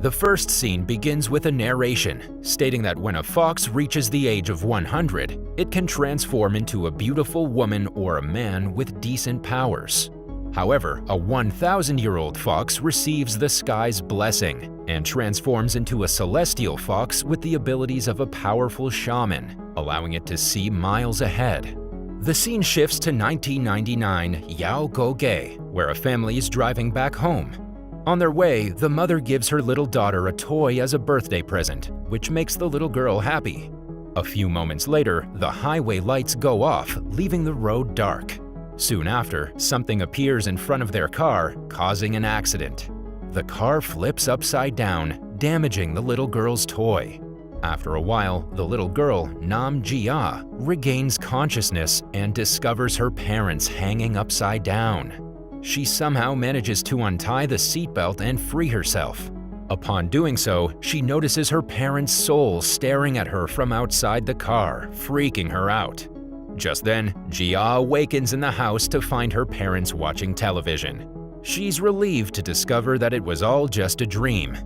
The first scene begins with a narration stating that when a fox reaches the age of 100, it can transform into a beautiful woman or a man with decent powers. However, a 1,000-year-old fox receives the sky's blessing and transforms into a celestial fox with the abilities of a powerful shaman, allowing it to see miles ahead. The scene shifts to 1999 Yao Go-ge, where a family is driving back home. On their way, the mother gives her little daughter a toy as a birthday present, which makes the little girl happy. A few moments later, the highway lights go off, leaving the road dark. Soon after, something appears in front of their car, causing an accident. The car flips upside down, damaging the little girl's toy. After a while, the little girl, Nam Jia, regains consciousness and discovers her parents hanging upside down. She somehow manages to untie the seatbelt and free herself. Upon doing so, she notices her parents' soul staring at her from outside the car, freaking her out. Just then, Jia awakens in the house to find her parents watching television. She's relieved to discover that it was all just a dream.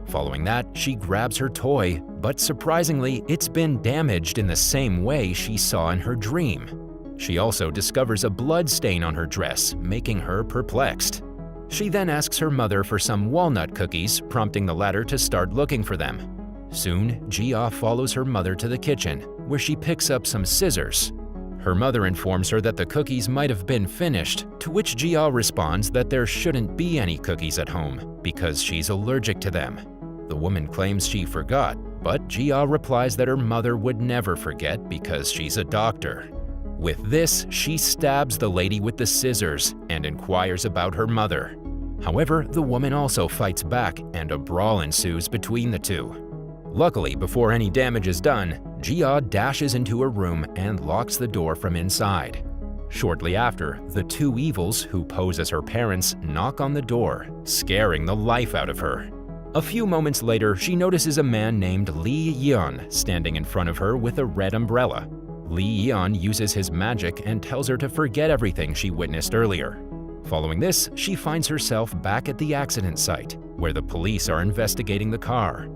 Following that, she grabs her toy, but surprisingly, it's been damaged in the same way she saw in her dream. She also discovers a blood stain on her dress, making her perplexed. She then asks her mother for some walnut cookies, prompting the latter to start looking for them. Soon, Jia follows her mother to the kitchen, where she picks up some scissors. Her mother informs her that the cookies might have been finished, to which Jia responds that there shouldn't be any cookies at home because she's allergic to them. The woman claims she forgot, but Jia replies that her mother would never forget because she's a doctor. With this, she stabs the lady with the scissors and inquires about her mother. However, the woman also fights back and a brawl ensues between the two. Luckily, before any damage is done, Jia dashes into her room and locks the door from inside. Shortly after, the two evils, who pose as her parents, knock on the door, scaring the life out of her. A few moments later, she notices a man named Li Yan standing in front of her with a red umbrella. Li Yan uses his magic and tells her to forget everything she witnessed earlier. Following this, she finds herself back at the accident site, where the police are investigating the car.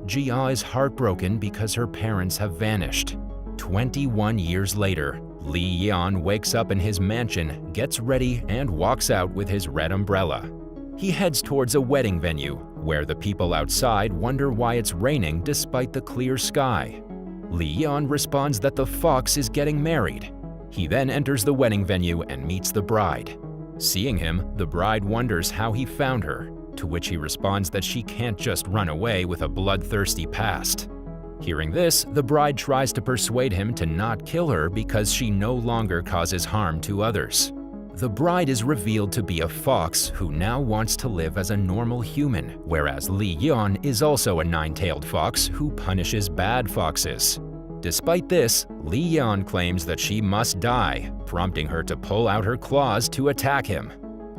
Jia is heartbroken because her parents have vanished. 21 years later, Li Yan wakes up in his mansion, gets ready, and walks out with his red umbrella. He heads towards a wedding venue, where the people outside wonder why it's raining despite the clear sky. Li Yan responds that the fox is getting married. He then enters the wedding venue and meets the bride. Seeing him, the bride wonders how he found her, to which he responds that she can't just run away with a bloodthirsty past. Hearing this, the bride tries to persuade him to not kill her because she no longer causes harm to others. The bride is revealed to be a fox who now wants to live as a normal human, whereas Li Yan is also a nine-tailed fox who punishes bad foxes. Despite this, Li Yan claims that she must die, prompting her to pull out her claws to attack him.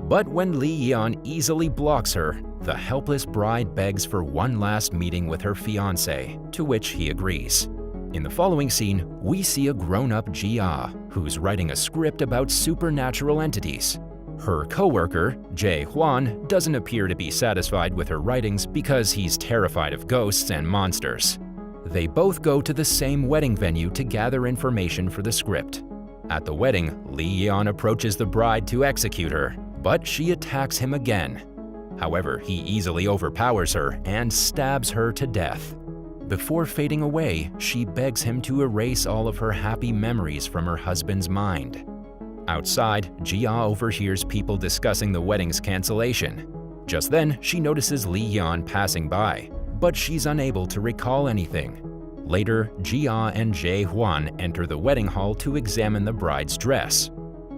But when Li Yan easily blocks her, the helpless bride begs for one last meeting with her fiancé, to which he agrees. In the following scene, we see a grown-up Jia, who's writing a script about supernatural entities. Her coworker, Jae Hwan, doesn't appear to be satisfied with her writings because he's terrified of ghosts and monsters. They both go to the same wedding venue to gather information for the script. At the wedding, Li Yan approaches the bride to execute her, but she attacks him again. However, he easily overpowers her and stabs her to death. Before fading away, she begs him to erase all of her happy memories from her husband's mind. Outside, Jia overhears people discussing the wedding's cancellation. Just then, she notices Li Yan passing by, but she's unable to recall anything. Later, Jia and Jae Hwan enter the wedding hall to examine the bride's dress.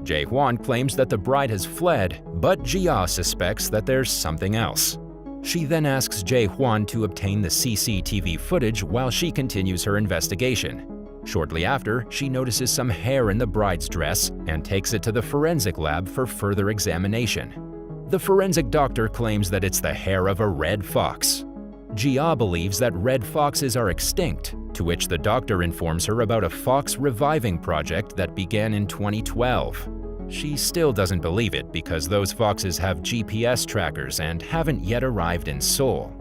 Jae Hwan claims that the bride has fled, but Jia suspects that there's something else. She then asks Jae Hwan to obtain the CCTV footage while she continues her investigation. Shortly after, she notices some hair in the bride's dress and takes it to the forensic lab for further examination. The forensic doctor claims that it's the hair of a red fox. Jia believes that red foxes are extinct, to which the doctor informs her about a fox reviving project that began in 2012. She still doesn't believe it because those foxes have GPS trackers and haven't yet arrived in Seoul.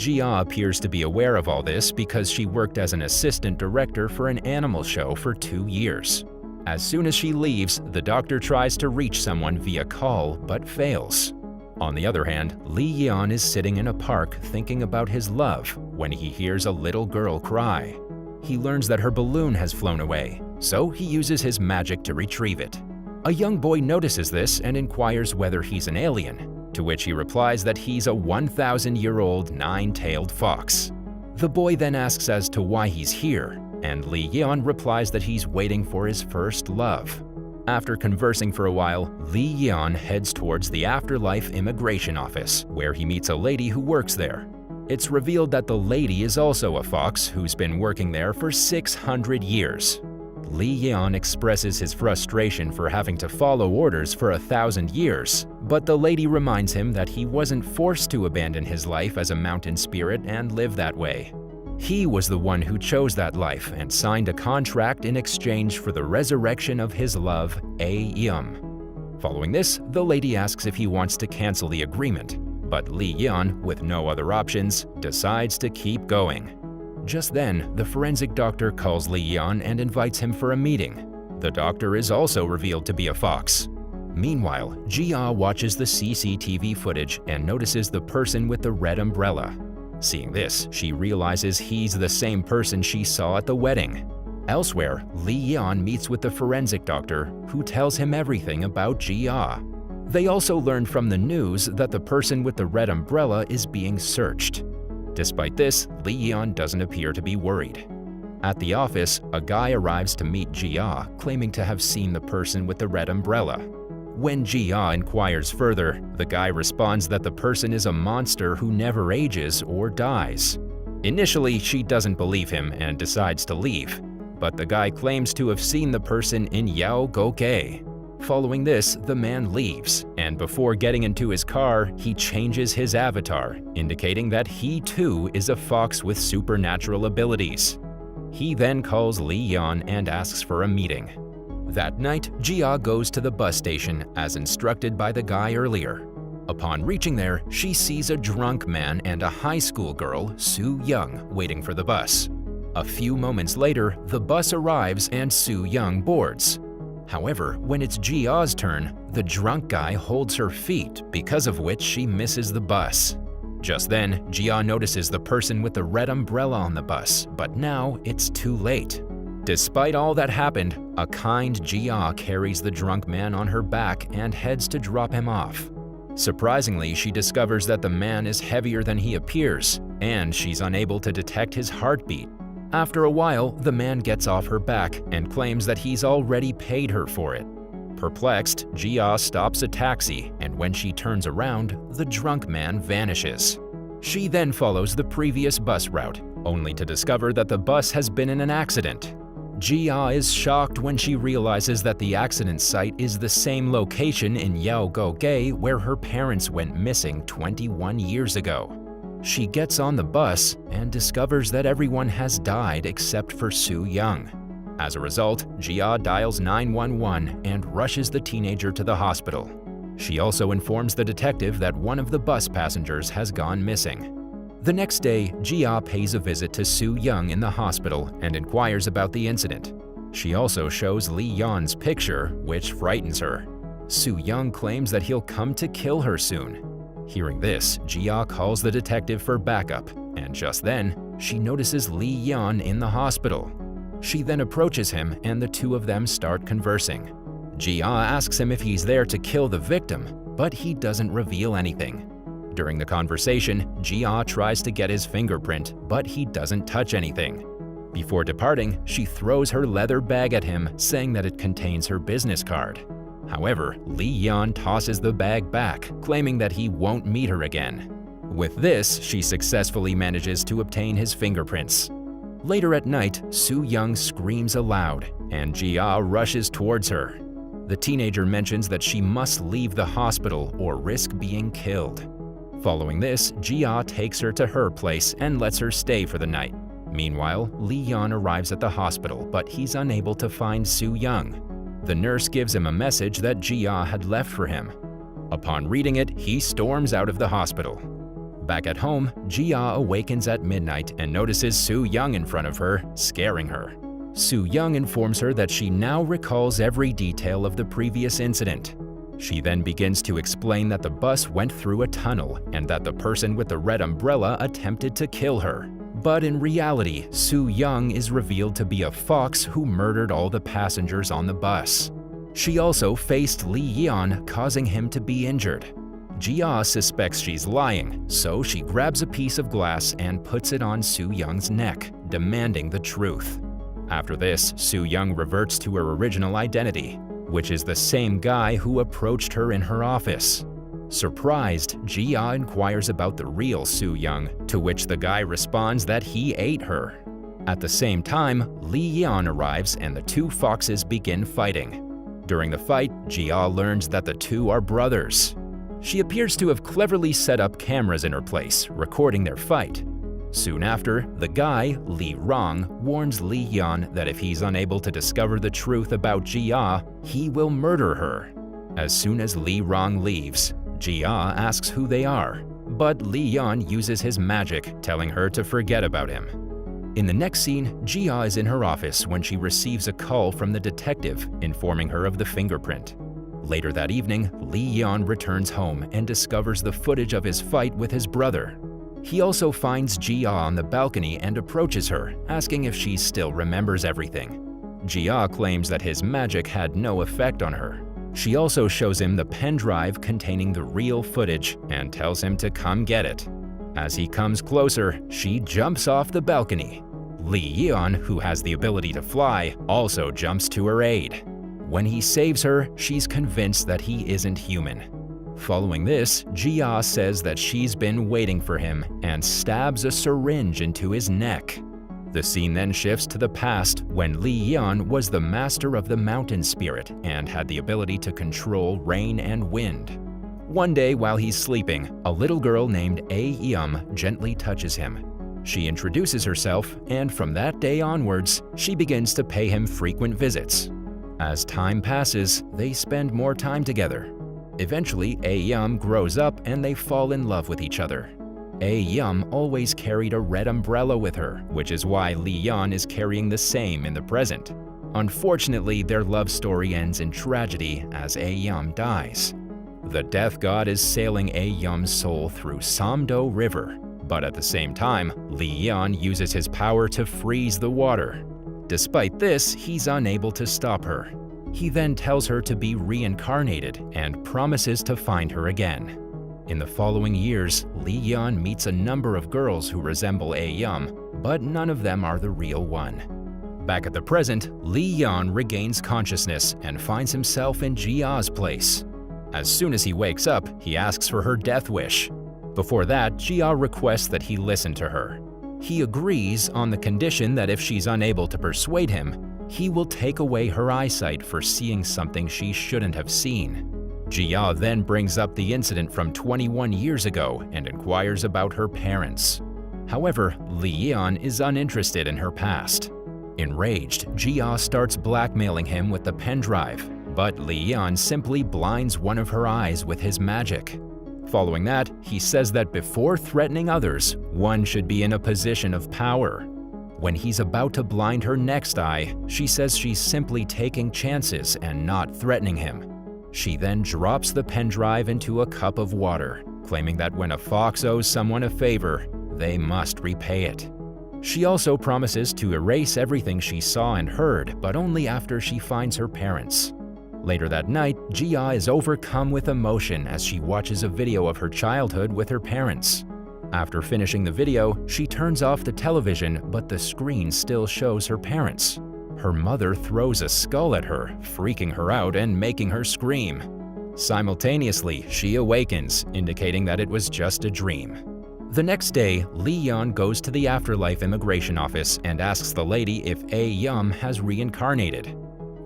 Jia appears to be aware of all this because she worked as an assistant director for an animal show for 2 years. As soon as she leaves, the doctor tries to reach someone via call but fails. On the other hand, Li Yan is sitting in a park thinking about his love when he hears a little girl cry. He learns that her balloon has flown away, so he uses his magic to retrieve it. A young boy notices this and inquires whether he's an alien, to which he replies that he's a 1,000-year-old nine-tailed fox. The boy then asks as to why he's here, and Li Yan replies that he's waiting for his first love. After conversing for a while, Li Yan heads towards the Afterlife Immigration Office, where he meets a lady who works there. It's revealed that the lady is also a fox who's been working there for 600 years. Li Yan expresses his frustration for having to follow orders for 1,000 years, but the lady reminds him that he wasn't forced to abandon his life as a mountain spirit and live that way. He was the one who chose that life and signed a contract in exchange for the resurrection of his love, Yum. Following this, the lady asks if he wants to cancel the agreement, but Li Yan, with no other options, decides to keep going. Just then, the forensic doctor calls Li Yan and invites him for a meeting. The doctor is also revealed to be a fox. Meanwhile, Jia watches the CCTV footage and notices the person with the red umbrella. Seeing this, she realizes he's the same person she saw at the wedding. Elsewhere, Li Yan meets with the forensic doctor, who tells him everything about Jia. They also learn from the news that the person with the red umbrella is being searched. Despite this, Li Yan doesn't appear to be worried. At the office, a guy arrives to meet Jia, claiming to have seen the person with the red umbrella. When Jia inquires further, the guy responds that the person is a monster who never ages or dies. Initially, she doesn't believe him and decides to leave, but the guy claims to have seen the person in Yao Gokei. Following this, the man leaves, and before getting into his car, he changes his avatar, indicating that he too is a fox with supernatural abilities. He then calls Li Yan and asks for a meeting. That night, Jia goes to the bus station as instructed by the guy earlier. Upon reaching there, she sees a drunk man and a high school girl, Su Young, waiting for the bus. A few moments later, the bus arrives and Su Young boards. However, when it's Jia's turn, the drunk guy holds her feet, because of which she misses the bus. Just then, Jia notices the person with the red umbrella on the bus, but now it's too late. Despite all that happened, a kind Jia carries the drunk man on her back and heads to drop him off. Surprisingly, she discovers that the man is heavier than he appears, and she's unable to detect his heartbeat. After a while, the man gets off her back and claims that he's already paid her for it. Perplexed, Jia stops a taxi, and when she turns around, the drunk man vanishes. She then follows the previous bus route, only to discover that the bus has been in an accident. Jia is shocked when she realizes that the accident site is the same location in Yao Gokei where her parents went missing 21 years ago. She gets on the bus and discovers that everyone has died except for Su Young. As a result, Jia dials 911 and rushes the teenager to the hospital. She also informs the detective that one of the bus passengers has gone missing. The next day, Jia pays a visit to Su Young in the hospital and inquires about the incident. She also shows Li Yan's picture, which frightens her. Su Young claims that he'll come to kill her soon. Hearing this, Jia calls the detective for backup, and just then, she notices Li Yan in the hospital. She then approaches him and the two of them start conversing. Jia asks him if he's there to kill the victim, but he doesn't reveal anything. During the conversation, Jia tries to get his fingerprint, but he doesn't touch anything. Before departing, she throws her leather bag at him, saying that it contains her business card. However, Li Yan tosses the bag back, claiming that he won't meet her again. With this, she successfully manages to obtain his fingerprints. Later at night, Su Young screams aloud, and Jia rushes towards her. The teenager mentions that she must leave the hospital or risk being killed. Following this, Jia takes her to her place and lets her stay for the night. Meanwhile, Li Yan arrives at the hospital, but he's unable to find Su Young. The nurse gives him a message that Jia had left for him. Upon reading it, he storms out of the hospital. Back at home, Jia awakens at midnight and notices Su Young in front of her, scaring her. Su Young informs her that she now recalls every detail of the previous incident. She then begins to explain that the bus went through a tunnel and that the person with the red umbrella attempted to kill her. But in reality, Su Young is revealed to be a fox who murdered all the passengers on the bus. She also faced Li Yan, causing him to be injured. Jia suspects she's lying, so she grabs a piece of glass and puts it on Su Young's neck, demanding the truth. After this, Su Young reverts to her original identity, which is the same guy who approached her in her office. Surprised, Jia inquires about the real Su Young, to which the guy responds that he ate her. At the same time, Li Yan arrives and the two foxes begin fighting. During the fight, Jia learns that the two are brothers. She appears to have cleverly set up cameras in her place, recording their fight. Soon after, the guy, Li Rong, warns Li Yan that if he's unable to discover the truth about Jia, he will murder her. As soon as Li Rong leaves, Jia asks who they are, but Li Yan uses his magic, telling her to forget about him. In the next scene, Jia is in her office when she receives a call from the detective, informing her of the fingerprint. Later that evening, Li Yan returns home and discovers the footage of his fight with his brother. He also finds Jia on the balcony and approaches her, asking if she still remembers everything. Jia claims that his magic had no effect on her. She also shows him the pen drive containing the real footage and tells him to come get it. As he comes closer, she jumps off the balcony. Li Yan, who has the ability to fly, also jumps to her aid. When he saves her, she's convinced that he isn't human. Following this, Jia says that she's been waiting for him and stabs a syringe into his neck. The scene then shifts to the past when Li Yan was the master of the mountain spirit and had the ability to control rain and wind. One day while he's sleeping, a little girl named A Yum gently touches him. She introduces herself, and from that day onwards, she begins to pay him frequent visits. As time passes, they spend more time together. Eventually, A Yum grows up and they fall in love with each other. A Yum always carried a red umbrella with her, which is why Li Yan is carrying the same in the present. Unfortunately, their love story ends in tragedy as A Yum dies. The death god is sailing A Yum's soul through Samdo River, but at the same time, Li Yan uses his power to freeze the water. Despite this, he's unable to stop her. He then tells her to be reincarnated and promises to find her again. In the following years, Li Yan meets a number of girls who resemble A Yum, but none of them are the real one. Back at the present, Li Yan regains consciousness and finds himself in Jia's place. As soon as he wakes up, he asks for her death wish. Before that, Jia requests that he listen to her. He agrees on the condition that if she's unable to persuade him, he will take away her eyesight for seeing something she shouldn't have seen. Jia then brings up the incident from 21 years ago and inquires about her parents. However, Li Yan is uninterested in her past. Enraged, Jia starts blackmailing him with the pen drive, but Li Yan simply blinds one of her eyes with his magic. Following that, he says that before threatening others, one should be in a position of power. When he's about to blind her next eye, she says she's simply taking chances and not threatening him. She then drops the pen drive into a cup of water, claiming that when a fox owes someone a favor, they must repay it. She also promises to erase everything she saw and heard, but only after she finds her parents. Later that night, Jia is overcome with emotion as she watches a video of her childhood with her parents. After finishing the video, she turns off the television, but the screen still shows her parents. Her mother throws a skull at her, freaking her out and making her scream. Simultaneously, she awakens, indicating that it was just a dream. The next day, Li Yan goes to the afterlife immigration office and asks the lady if A Yum has reincarnated.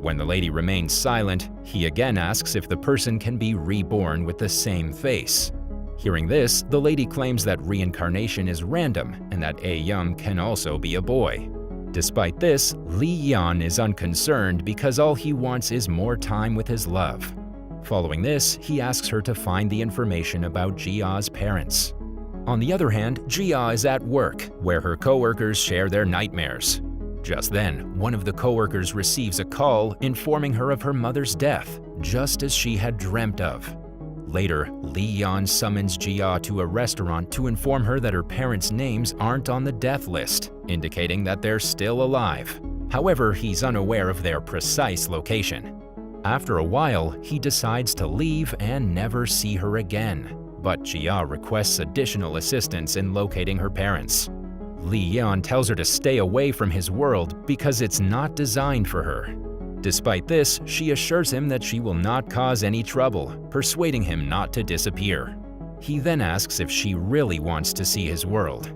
When the lady remains silent, he again asks if the person can be reborn with the same face. Hearing this, the lady claims that reincarnation is random and that A Yum can also be a boy. Despite this, Li Yan is unconcerned because all he wants is more time with his love. Following this, he asks her to find the information about Jia's parents. On the other hand, Jia is at work, where her coworkers share their nightmares. Just then, one of the coworkers receives a call informing her of her mother's death, just as she had dreamt of. Later, Li Yan summons Jia to a restaurant to inform her that her parents' names aren't on the death list, indicating that they're still alive. However, he's unaware of their precise location. After a while, he decides to leave and never see her again, but Jia requests additional assistance in locating her parents. Li Yan tells her to stay away from his world because it's not designed for her. Despite this, she assures him that she will not cause any trouble, persuading him not to disappear. He then asks if she really wants to see his world.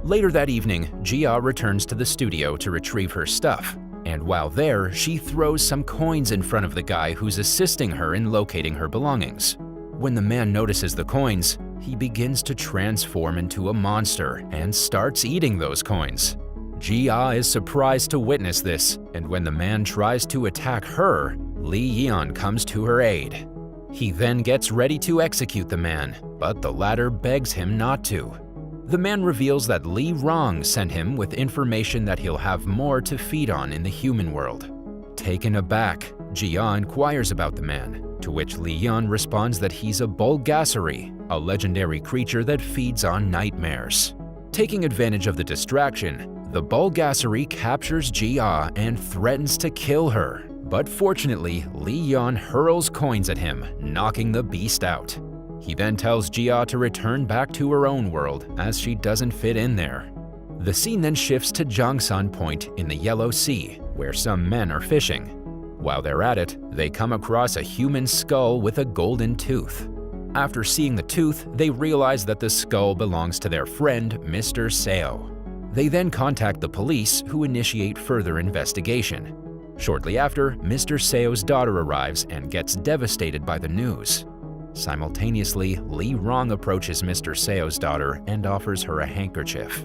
Later that evening, Jia returns to the studio to retrieve her stuff, and while there, she throws some coins in front of the guy who's assisting her in locating her belongings. When the man notices the coins, he begins to transform into a monster and starts eating those coins. Jia is surprised to witness this, and when the man tries to attack her, Li Yan comes to her aid. He then gets ready to execute the man, but the latter begs him not to. The man reveals that Li Rong sent him with information that he'll have more to feed on in the human world. Taken aback, Jia inquires about the man, to which Li Yan responds that he's a Bulgasari, a legendary creature that feeds on nightmares. Taking advantage of the distraction, the Bulgasari captures Jia and threatens to kill her, but fortunately, Li Yan hurls coins at him, knocking the beast out. He then tells Jia to return back to her own world as she doesn't fit in there. The scene then shifts to Zhangsan Point in the Yellow Sea, where some men are fishing. While they're at it, they come across a human skull with a golden tooth. After seeing the tooth, they realize that the skull belongs to their friend, Mr. Seo. They then contact the police, who initiate further investigation. Shortly after, Mr. Seo's daughter arrives and gets devastated by the news. Simultaneously, Li Rong approaches Mr. Seo's daughter and offers her a handkerchief.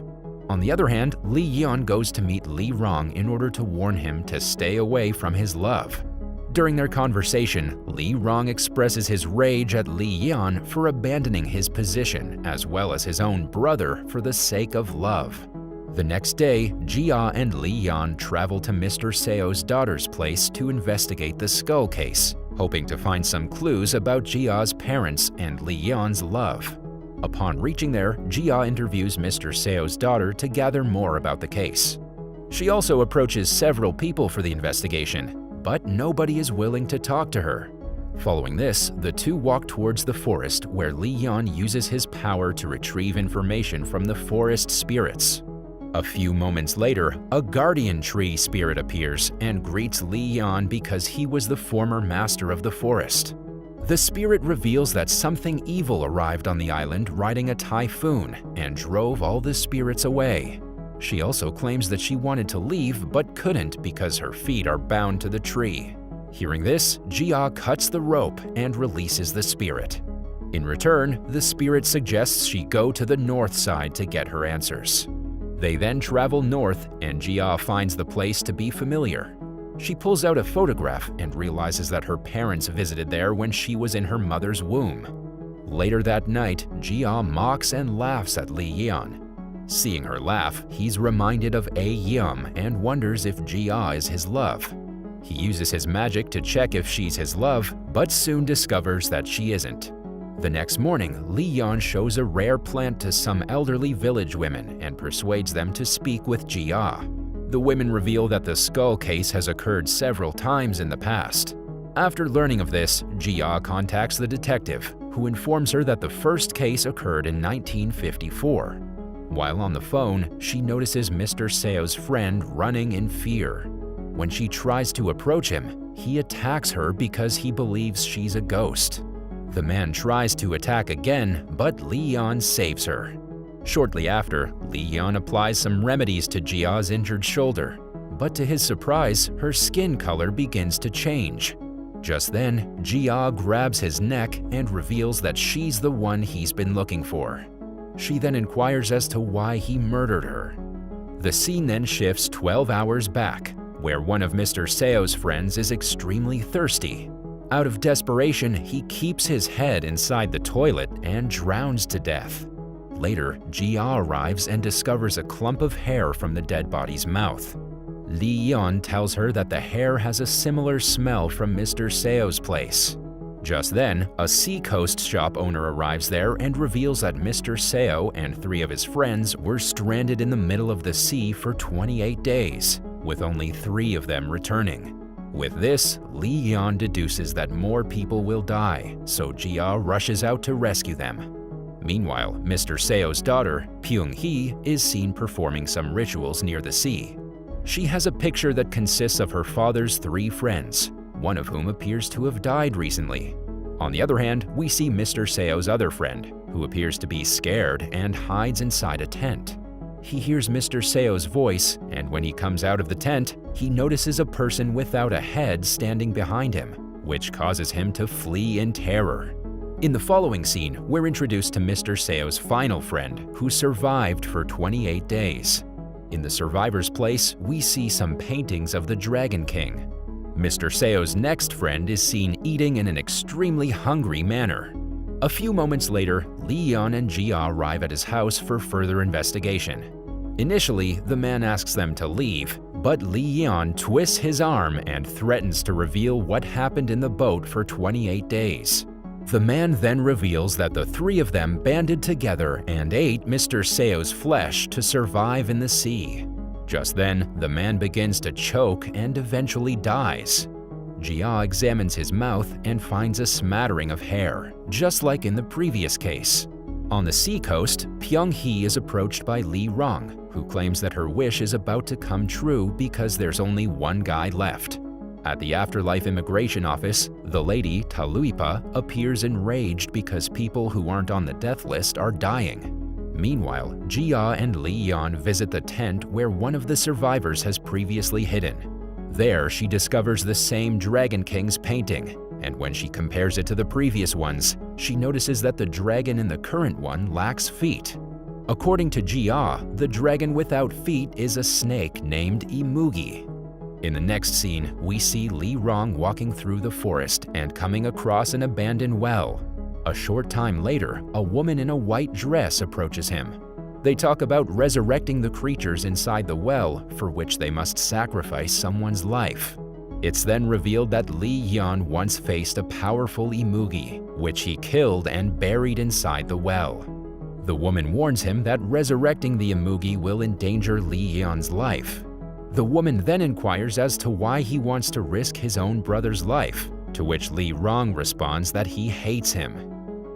On the other hand, Li Yan goes to meet Li Rong in order to warn him to stay away from his love. During their conversation, Li Rong expresses his rage at Li Yan for abandoning his position as well as his own brother for the sake of love. The next day, Jia and Li Yan travel to Mr. Seo's daughter's place to investigate the skull case, hoping to find some clues about Jia's parents and Li Yan's love. Upon reaching there, Jia interviews Mr. Seo's daughter to gather more about the case. She also approaches several people for the investigation, but nobody is willing to talk to her. Following this, the two walk towards the forest where Li Yan uses his power to retrieve information from the forest spirits. A few moments later, a guardian tree spirit appears and greets Li Yan because he was the former master of the forest. The spirit reveals that something evil arrived on the island riding a typhoon and drove all the spirits away. She also claims that she wanted to leave but couldn't because her feet are bound to the tree. Hearing this, Jia cuts the rope and releases the spirit. In return, the spirit suggests she go to the north side to get her answers. They then travel north, and Jia finds the place to be familiar. She pulls out a photograph and realizes that her parents visited there when she was in her mother's womb. Later that night, Jia mocks and laughs at Li Yan. Seeing her laugh, he's reminded of A Yum and wonders if Jia is his love. He uses his magic to check if she's his love, but soon discovers that she isn't. The next morning, Li Yan shows a rare plant to some elderly village women and persuades them to speak with Jia. The women reveal that the skull case has occurred several times in the past. After learning of this, Jia contacts the detective, who informs her that the first case occurred in 1954. While on the phone, she notices Mr. Seo's friend running in fear. When she tries to approach him, he attacks her because he believes she's a ghost. The man tries to attack again, but Li Yan saves her. Shortly after, Li Yan applies some remedies to Jia's injured shoulder, but to his surprise, her skin color begins to change. Just then, Jia grabs his neck and reveals that she's the one he's been looking for. She then inquires as to why he murdered her. The scene then shifts 12 hours back, where one of Mr. Seo's friends is extremely thirsty. Out of desperation, he keeps his head inside the toilet and drowns to death. Later, Jia arrives and discovers a clump of hair from the dead body's mouth. Li Yan tells her that the hair has a similar smell from Mr. Seo's place. Just then, a seacoast shop owner arrives there and reveals that Mr. Seo and 3 of his friends were stranded in the middle of the sea for 28 days, with only 3 of them returning. With this, Li Yan deduces that more people will die, so Jia rushes out to rescue them. Meanwhile, Mr. Seo's daughter, Pyung-hee, is seen performing some rituals near the sea. She has a picture that consists of her father's 3 friends, one of whom appears to have died recently. On the other hand, we see Mr. Seo's other friend, who appears to be scared and hides inside a tent. He hears Mr. Seo's voice, and when he comes out of the tent, he notices a person without a head standing behind him, which causes him to flee in terror. In the following scene, we're introduced to Mr. Seo's final friend, who survived for 28 days. In the survivor's place, we see some paintings of the Dragon King. Mr. Seo's next friend is seen eating in an extremely hungry manner. A few moments later, Li Yan and Jia arrive at his house for further investigation. Initially, the man asks them to leave, but Li Yan twists his arm and threatens to reveal what happened in the boat for 28 days. The man then reveals that the 3 of them banded together and ate Mr. Seo's flesh to survive in the sea. Just then, the man begins to choke and eventually dies. Jia examines his mouth and finds a smattering of hair, just like in the previous case. On the seacoast, Pyung-hee is approached by Li Rong, who claims that her wish is about to come true because there's only one guy left. At the Afterlife Immigration Office, the lady, Taluipa, appears enraged because people who aren't on the death list are dying. Meanwhile, Jia and Li Yan visit the tent where one of the survivors has previously hidden. There, she discovers the same Dragon King's painting, and when she compares it to the previous ones, she notices that the dragon in the current one lacks feet. According to Jia, the dragon without feet is a snake named Imugi. In the next scene, we see Li Rong walking through the forest and coming across an abandoned well. A short time later, a woman in a white dress approaches him. They talk about resurrecting the creatures inside the well, for which they must sacrifice someone's life. It's then revealed that Li Yan once faced a powerful Imugi, which he killed and buried inside the well. The woman warns him that resurrecting the Imugi will endanger Li Yan's life. The woman then inquires as to why he wants to risk his own brother's life, to which Li Rong responds that he hates him.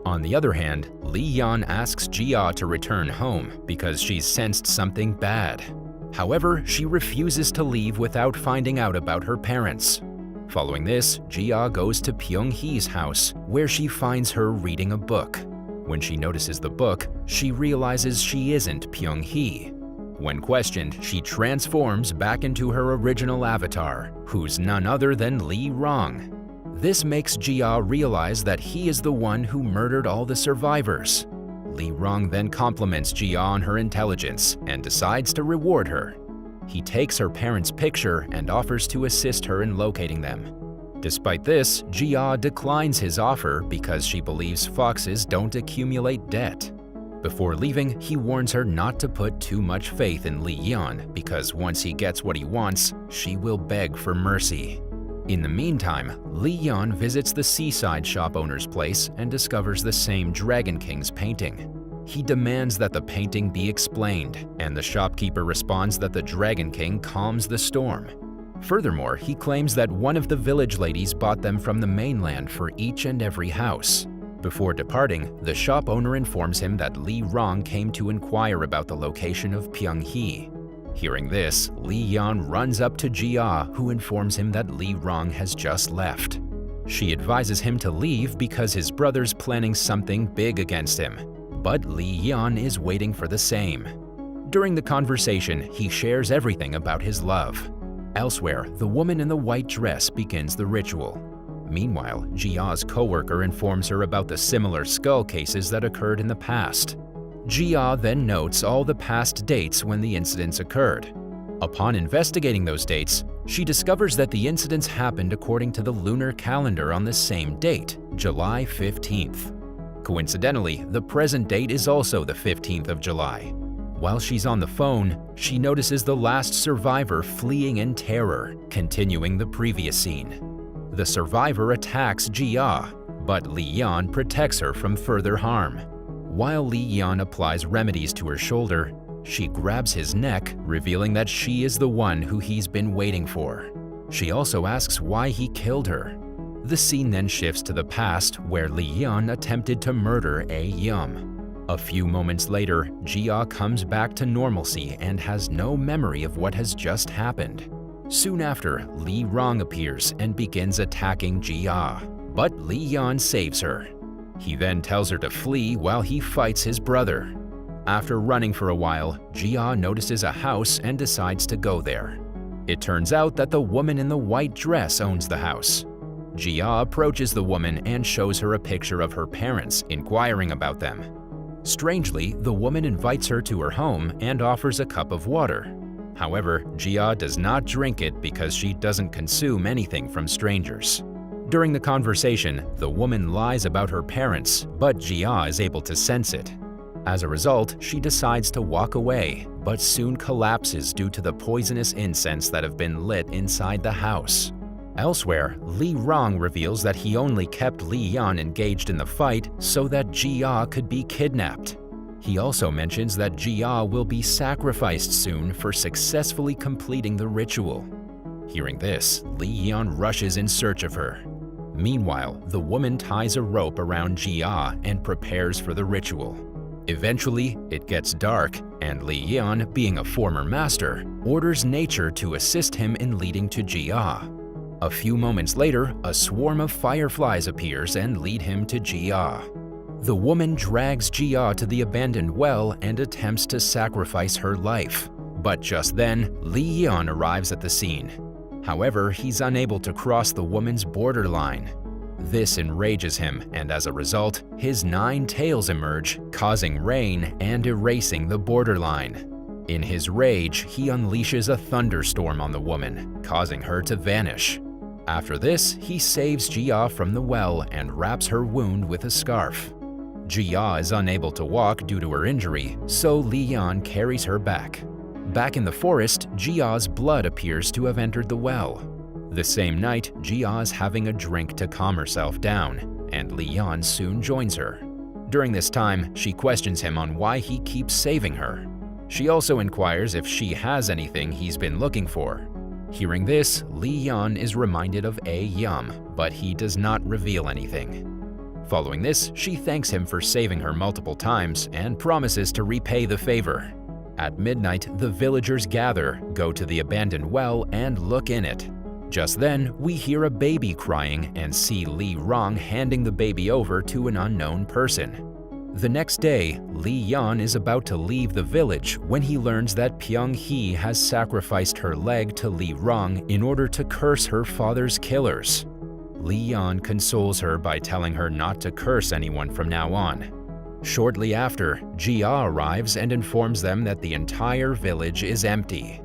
On the other hand, Li Yan asks Jia to return home because she's sensed something bad. However, she refuses to leave without finding out about her parents. Following this, Jia goes to Pyung-hee's house, where she finds her reading a book. When she notices the book, she realizes she isn't Pyung-hee. When questioned, she transforms back into her original avatar, who's none other than Li Rong. This makes Jia realize that he is the one who murdered all the survivors. Li Rong then compliments Jia on her intelligence and decides to reward her. He takes her parents' picture and offers to assist her in locating them. Despite this, Jia declines his offer because she believes foxes don't accumulate debt. Before leaving, he warns her not to put too much faith in Li Yan because once he gets what he wants, she will beg for mercy. In the meantime, Li Yan visits the seaside shop owner's place and discovers the same Dragon King's painting. He demands that the painting be explained, and the shopkeeper responds that the Dragon King calms the storm. Furthermore, he claims that one of the village ladies bought them from the mainland for each and every house. Before departing, the shop owner informs him that Li Rong came to inquire about the location of Pyung-hee. Hearing this, Li Yan runs up to Jia, who informs him that Li Rong has just left. She advises him to leave because his brother's planning something big against him, but Li Yan is waiting for the same. During the conversation, he shares everything about his love. Elsewhere, the woman in the white dress begins the ritual. Meanwhile, Jia's coworker informs her about the similar skull cases that occurred in the past. Jia then notes all the past dates when the incidents occurred. Upon investigating those dates, she discovers that the incidents happened according to the lunar calendar on the same date, July 15th. Coincidentally, the present date is also the 15th of July. While she's on the phone, she notices the last survivor fleeing in terror, continuing the previous scene. The survivor attacks Jia, but Li Yan protects her from further harm. While Li Yan applies remedies to her shoulder, she grabs his neck, revealing that she is the one who he's been waiting for. She also asks why he killed her. The scene then shifts to the past, where Li Yan attempted to murder A Yum. A few moments later, Jia comes back to normalcy and has no memory of what has just happened. Soon after, Li Rong appears and begins attacking Jia, but Li Yan saves her. He then tells her to flee while he fights his brother. After running for a while, Jia notices a house and decides to go there. It turns out that the woman in the white dress owns the house. Jia approaches the woman and shows her a picture of her parents, inquiring about them. Strangely, the woman invites her to her home and offers a cup of water. However, Jia does not drink it because she doesn't consume anything from strangers. During the conversation, the woman lies about her parents, but Jia is able to sense it. As a result, she decides to walk away, but soon collapses due to the poisonous incense that have been lit inside the house. Elsewhere, Li Rong reveals that he only kept Li Yan engaged in the fight so that Jia could be kidnapped. He also mentions that Jia will be sacrificed soon for successfully completing the ritual. Hearing this, Li Yan rushes in search of her. Meanwhile, the woman ties a rope around Jia and prepares for the ritual. Eventually, it gets dark, and Li Yan, being a former master, orders nature to assist him in leading to Jia. A few moments later, a swarm of fireflies appears and lead him to Jia. The woman drags Jia to the abandoned well and attempts to sacrifice her life. But just then, Li Yan arrives at the scene. However, he's unable to cross the woman's borderline. This enrages him, and as a result, his 9 tails emerge, causing rain and erasing the borderline. In his rage, he unleashes a thunderstorm on the woman, causing her to vanish. After this, he saves Jia from the well and wraps her wound with a scarf. Jia is unable to walk due to her injury, so Li Yan carries her back. Back in the forest, Jia's blood appears to have entered the well. The same night, Jia is having a drink to calm herself down, and Li Yan soon joins her. During this time, she questions him on why he keeps saving her. She also inquires if she has anything he's been looking for. Hearing this, Li Yan is reminded of A Yum, but he does not reveal anything. Following this, she thanks him for saving her multiple times and promises to repay the favor. At midnight, the villagers gather, go to the abandoned well, and look in it. Just then, we hear a baby crying and see Li Rong handing the baby over to an unknown person. The next day, Li Yan is about to leave the village when he learns that Pyong Hee has sacrificed her leg to Li Rong in order to curse her father's killers. Li Yan consoles her by telling her not to curse anyone from now on. Shortly after, Jia arrives and informs them that the entire village is empty.